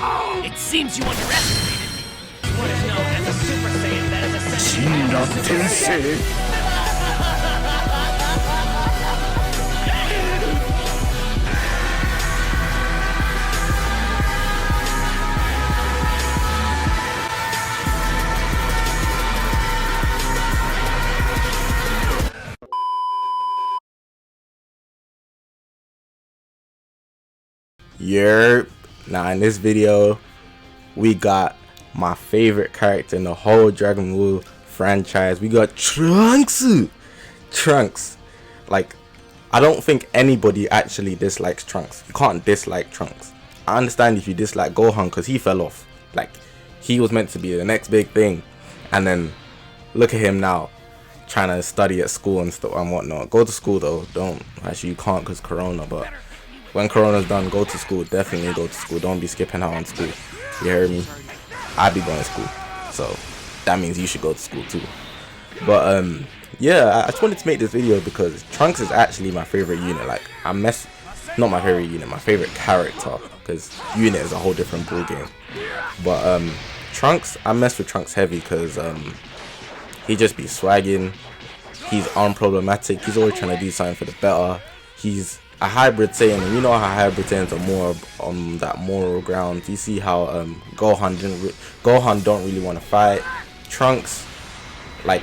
It seems you underestimated me. What is known as a Super Saiyan that is essentially Yerp. Now in this video we got my favorite character in the whole Dragon Ball franchise. We got Trunks. Like, I don't think anybody actually dislikes Trunks. You can't dislike Trunks. I understand if you dislike Gohan because he fell off. Like, he was meant to be the next big thing, and then look at him now trying to study at school and stuff and whatnot. Go to school though. Don't, actually you can't because Corona, but when Corona's done, go to school. Definitely go to school. Don't be skipping out on school. You hear me? I be going to school, so that means you should go to school too. But yeah, I just wanted to make this video because Trunks is actually my favorite unit. Like, not my favorite unit, my favorite character, because unit is a whole different ball game. But Trunks, I mess with Trunks heavy because he just be swagging. He's unproblematic. He's always trying to do something for the better. He's a hybrid Saiyan, and you know how hybrid Saiyans are more on that moral ground. You see how Gohan don't really want to fight. Trunks, like,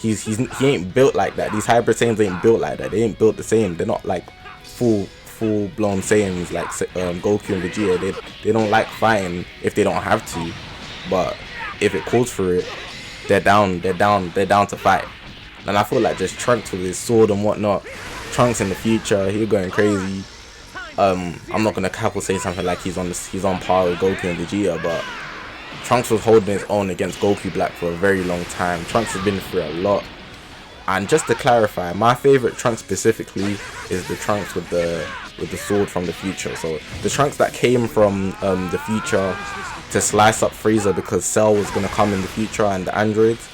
he ain't built like that. These hybrid Saiyans ain't built like that. They ain't built the same. They're not like full blown Saiyans like Goku and Vegeta. They don't like fighting if they don't have to, but if it calls for it, they're down to fight. And I feel like just Trunks with his sword and whatnot. Trunks in the future, he's going crazy. I'm not gonna cap or say something like he's on par with Goku and Vegeta, but Trunks was holding his own against Goku Black for a very long time. Trunks has been through a lot. And just to clarify, my favorite Trunks specifically is the Trunks with the sword from the future. So the Trunks that came from the future to slice up Frieza because Cell was gonna come in the future, and the androids,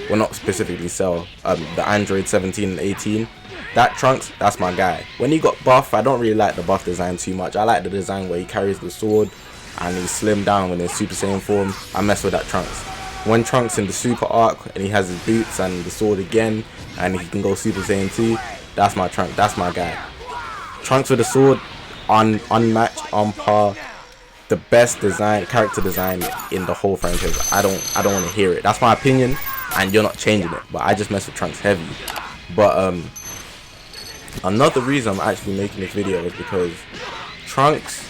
well, not specifically Cell, the android 17 and 18. That Trunks, that's my guy. When he got buff, I don't really like the buff design too much. I like the design where he carries the sword and he's slimmed down when in Super Saiyan form. I mess with that Trunks. When Trunks in the Super arc and he has his boots and the sword again and he can go Super Saiyan 2, that's my Trunks. That's my guy. Trunks with the sword, unmatched, on par. The best character design in the whole franchise. I don't want to hear it. That's my opinion, and you're not changing it. But I just mess with Trunks heavy. But another reason I'm actually making this video is because Trunks,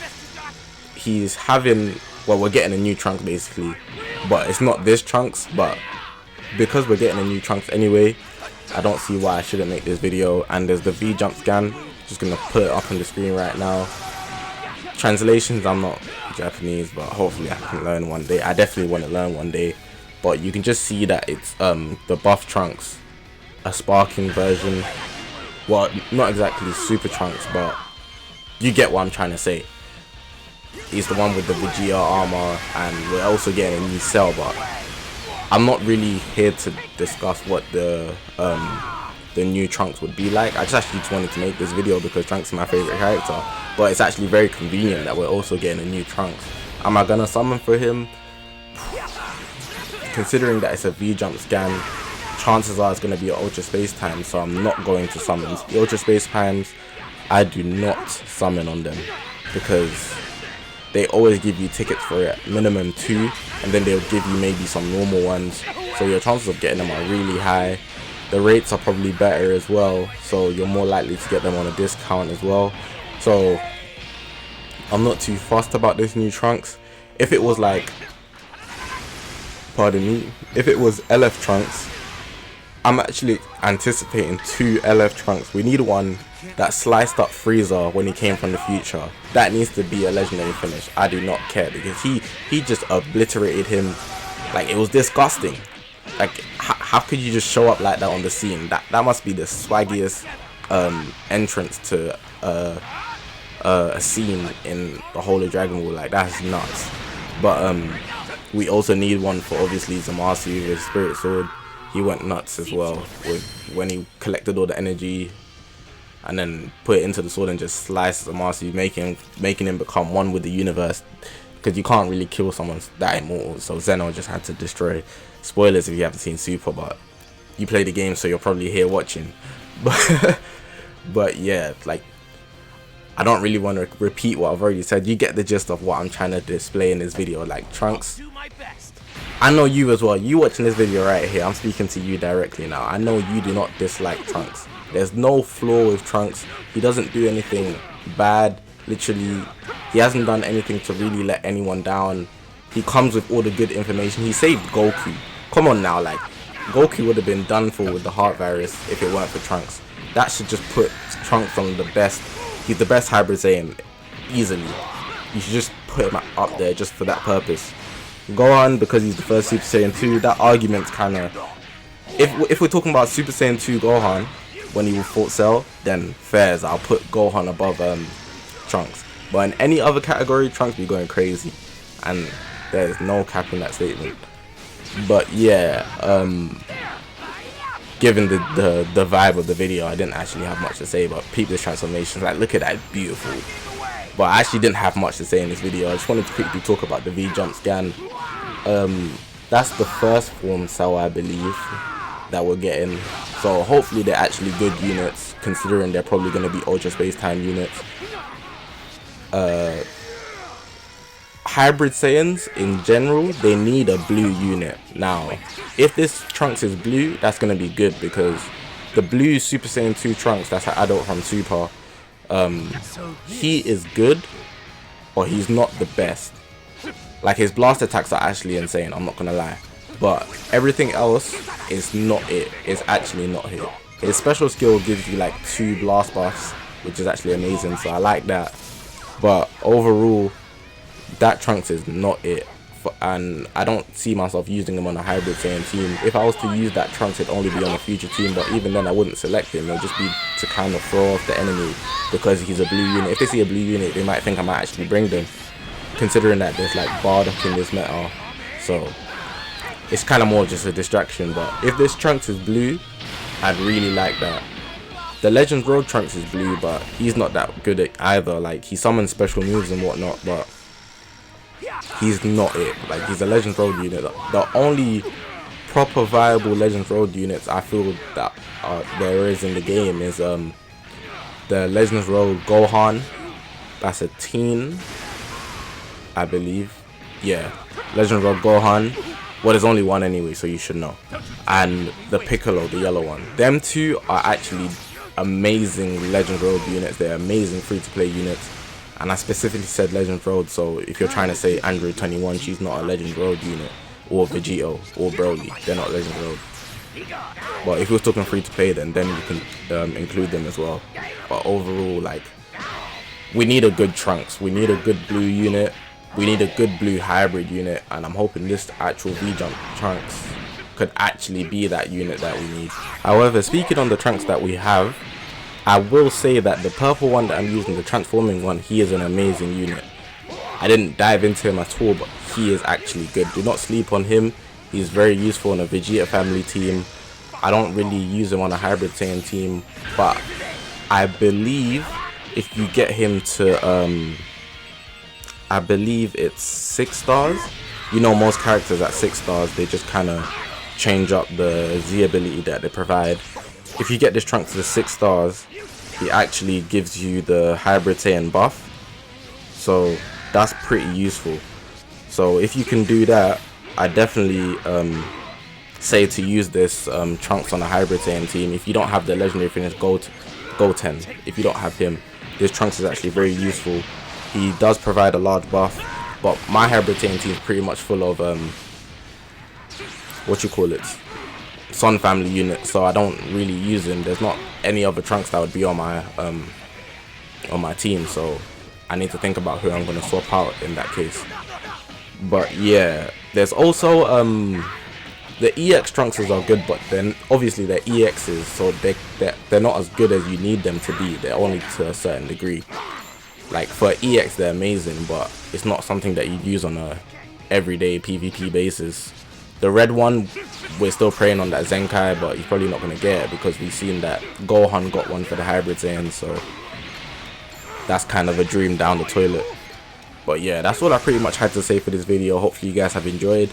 he's having, well, we're getting a new Trunks basically, but it's not this Trunks. But because we're getting a new Trunks anyway, I don't see why I shouldn't make this video. And there's the V jump scan, just gonna put it up on the screen right now. Translations, I'm not Japanese, but hopefully I can learn one day. I definitely want to learn one day. But you can just see that it's the buff Trunks, a sparking version. Well, not exactly Super Trunks, but you get what I'm trying to say. He's the one with the Vegeta armor, and we're also getting a new Cell. But I'm not really here to discuss what the new Trunks would be like. I just wanted to make this video because Trunks is my favorite character. But it's actually very convenient that we're also getting a new Trunks. Am I gonna summon for him? Considering that it's a V jump scan, chances are it's going to be an Ultra Space Time, so I'm not going to summon. The Ultra Space Times, I do not summon on them because they always give you tickets for it, minimum 2, and then they'll give you maybe some normal ones, so your chances of getting them are really high. The rates are probably better as well, so you're more likely to get them on a discount as well. So I'm not too fussed about this new Trunks. If it was like, pardon me, if it was LF Trunks, I'm actually anticipating 2 LF Trunks. We need one that sliced up Frieza when he came from the future. That needs to be a legendary finish. I do not care because he just obliterated him. Like, it was disgusting. Like, how could you just show up like that on the scene? That must be the swaggiest entrance to a scene in the whole of Dragon Ball. Like, that's nuts. But we also need one for obviously Zamasu with his Spirit Sword. He went nuts as well with when he collected all the energy and then put it into the sword and just sliced Zamasu, making him become one with the universe. because you can't really kill someone that immortal. So Zeno just had to destroy. Spoilers if you haven't seen Super, but you play the game, so you're probably here watching. But yeah, like, I don't really want to repeat what I've already said. You get the gist of what I'm trying to display in this video. Like, Trunks, I know you as well. You watching this video right here, I'm speaking to you directly now. I know you do not dislike Trunks. There's no flaw with Trunks. He doesn't do anything bad. Literally, he hasn't done anything to really let anyone down. He comes with all the good information. He saved Goku. Come on now, like, Goku would have been done for with the heart virus if it weren't for Trunks. That should just put Trunks on the best. He's the best hybrid Saiyan, easily. You should just put him up there just for that purpose. Gohan, because he's the first Super Saiyan 2, that argument's kind of... If we're talking about Super Saiyan 2 Gohan, when he fought Cell, then fairs, I'll put Gohan above Trunks. But in any other category, Trunks be going crazy. And there's no cap in that statement. But yeah, given the vibe of the video, I didn't actually have much to say, but peep this transformation. Like, look at that, beautiful. But I actually didn't have much to say in this video. I just wanted to quickly talk about the V-jump scan. That's the first form Cell, I believe, that we're getting. So hopefully they're actually good units, considering they're probably going to be Ultra Space Time units. Hybrid Saiyans in general, they need a blue unit. Now, if this Trunks is blue, that's going to be good, because the blue Super Saiyan 2 Trunks, that's an adult from Super, he is good, or he's not the best. Like, his blast attacks are actually insane, I'm not going to lie. But everything else is not it. It's actually not it. His special skill gives you like 2 blast buffs, which is actually amazing, so I like that. But overall, that Trunks is not it, and I don't see myself using him on a hybrid Saiyan team. If I was to use that Trunks, it'd only be on a future team, but even then I wouldn't select him. It'll just be to kind of throw off the enemy because he's a blue unit. If they see a blue unit, they might think I might actually bring them, considering that there's like Bardock in this meta, so it's kind of more just a distraction. But if this Trunks is blue, I'd really like that. The Legends Road Trunks is blue, but he's not that good at either. Like, he summons special moves and whatnot, but he's not it. Like, he's a Legends Road unit. The only proper viable Legends Road units I feel that there is in the game is the Legends Road Gohan. That's a teen, I believe. Yeah, Legends Road Gohan. Well, there's only one anyway, so you should know. And the Piccolo, the yellow one. Them two are actually amazing Legends Road units. They're amazing free-to-play units. And I specifically said Legends Road, so if you're trying to say Android 21, she's not a Legends Road unit. Or Vegito, or Broly, they're not Legends Road. But if you're talking free-to-play, then you can include them as well. But overall, like, we need a good Trunks. We need a good blue unit. We need a good blue hybrid unit, and I'm hoping this actual V-Jump Trunks could actually be that unit that we need. However, speaking on the Trunks that we have, I will say that the purple one that I'm using, the transforming one, he is an amazing unit. I didn't dive into him at all, but he is actually good. Do not sleep on him. He's very useful on a Vegeta family team. I don't really use him on a hybrid Saiyan team, but I believe if you get him to I believe it's 6 stars. You know, most characters at 6 stars, they just kind of change up the Z ability that they provide. If you get this Trunks to the 6 stars, he actually gives you the hybrid Saiyan buff, so that's pretty useful. So if you can do that, I definitely say to use this Trunks on a hybrid Saiyan team. If you don't have the legendary finish, go 10. If you don't have him, this Trunks is actually very useful. He does provide a large buff, but my hybrid Saiyan team is pretty much full of Sun family units, so I don't really use him. There's not any other Trunks that would be on my team, so I need to think about who I'm going to swap out in that case. But yeah, there's also the EX Trunks are good, but then obviously they're EXs, so they're not as good as you need them to be. They're only to a certain degree. Like, for EX they're amazing, but it's not something that you use on a everyday PvP basis. The red one, we're still praying on that Zenkai, but he's probably not going to get it because we've seen that Gohan got one for the hybrid Saiyan, so that's kind of a dream down the toilet. But yeah, that's all I pretty much had to say for this video. Hopefully you guys have enjoyed.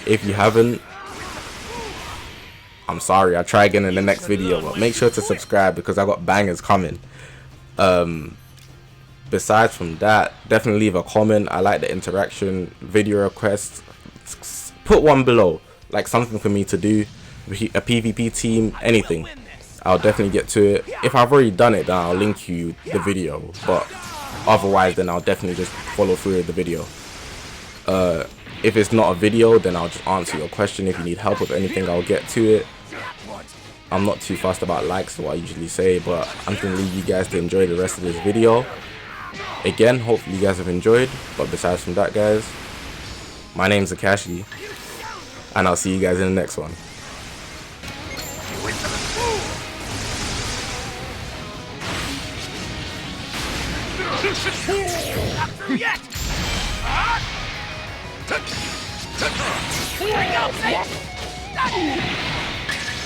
If you haven't, I'm sorry. I'll try again in the next video, but make sure to subscribe because I got bangers coming. Besides from that, definitely leave a comment. I like the interaction. Video requests, put one below, like something for me to do, a PvP team, anything. I'll definitely get to it. If I've already done it, then I'll link you the video, but otherwise then I'll definitely just follow through with the video. If it's not a video, then I'll just answer your question. If you need help with anything, I'll get to it. I'm not too fussed about likes, what I usually say, but I'm gonna leave you guys to enjoy the rest of this video. Again, hopefully you guys have enjoyed, but besides from that, guys, my name's Akashi, and I'll see you guys in the next one.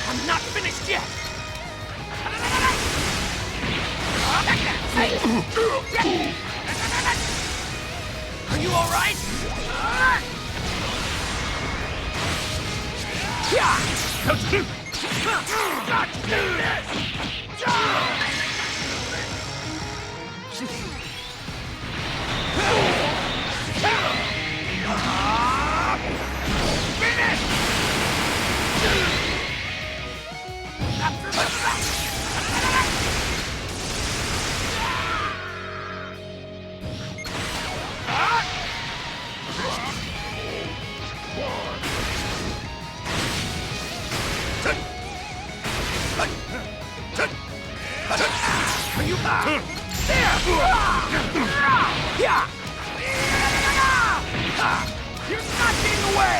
I'm not finished yet. Are you all right? Let's do You're not getting away!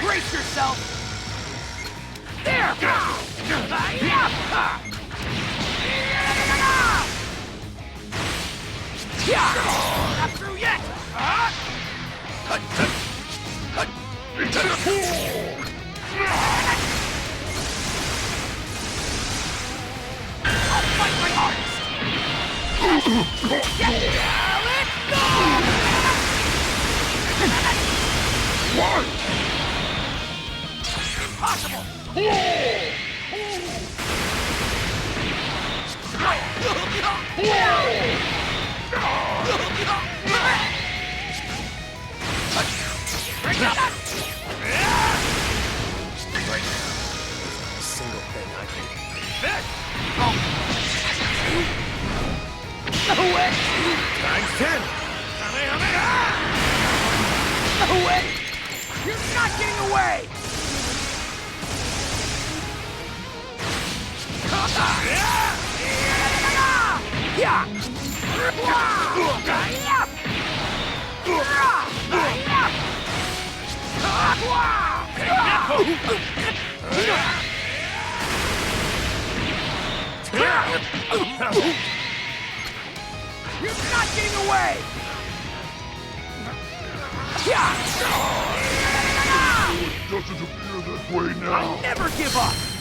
Brace yourself! There! Not through yet! I'll fight my hardest! Let's go! Impossible! Single thing I can. No way! Times 10! No way! You're not getting away! You're not getting away! It doesn't appear that way now. I never give up!